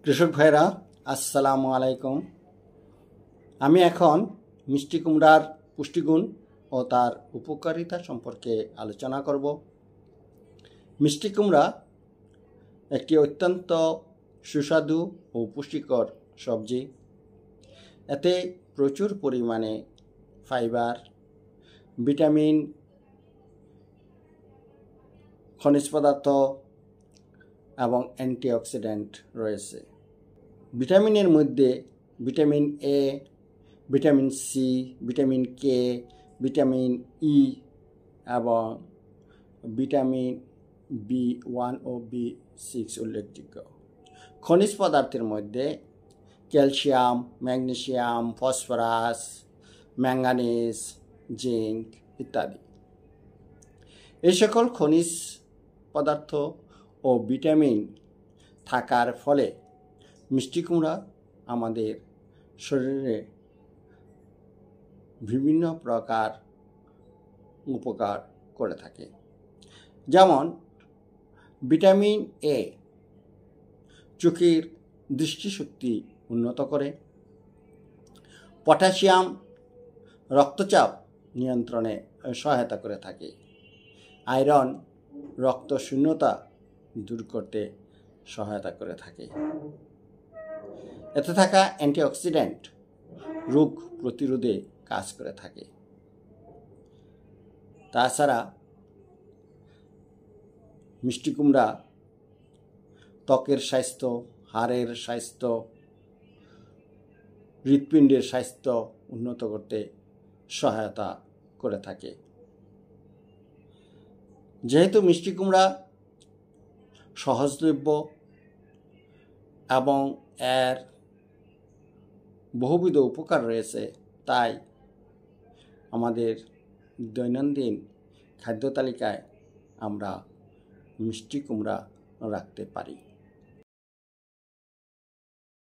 কৃষক ভাইরা আসসালামু আলাইকুম। আমি এখন মিষ্টি কুমড়ার পুষ্টিগুণ ও তার উপকারিতা সম্পর্কে আলোচনা করব। মিষ্টি কুমড়া একটি অত্যন্ত সুস্বাদু ও পুষ্টিকর সবজি। এতে প্রচুর পরিমাণে ফাইবার, ভিটামিন, খনিজ পদার্থ এবং অ্যান্টিঅক্সিডেন্ট রয়েছে। ভিটামিনের মধ্যে vitamin A, vitamin C, vitamin K, vitamin E এবং ভিটামিন বি1 ও বি6 উল্লেখযোগ্য। খনিজ পদার্থের মধ্যে calcium, magnesium, phosphorus, manganese, zinc ইত্যাদি। এই সকল খনিজ পদার্থ ও ভিটামিন থাকার ফলে মিষ্টি কুমড়া আমাদের শরীরে বিভিন্ন প্রকার উপকার করে থাকে। যেমন ভিটামিন এ চোখের দৃষ্টিশক্তি উন্নত করে, পটাশিয়াম রক্তচাপ নিয়ন্ত্রণে সহায়তা করে থাকে, আয়রন রক্ত শূন্যতা দূর করতে সহায়তা করে থাকে। এতে থাকা অ্যান্টিঅক্সিডেন্ট রোগ প্রতিরোধে কাজ করে থাকে। তাছাড়া মিষ্টি কুমড়া ত্বকের স্বাস্থ্য, হাড়ের স্বাস্থ্য, হৃৎপিণ্ডের স্বাস্থ্য উন্নত করতে সহায়তা করে থাকে। যেহেতু মিষ্টি কুমড়া সহজলভ্য এবং এর বহুবিধ উপকার রয়েছে, তাই আমাদের দৈনন্দিন খাদ্য তালিকায় আমরা মিষ্টি কুমড়া রাখতে পারি।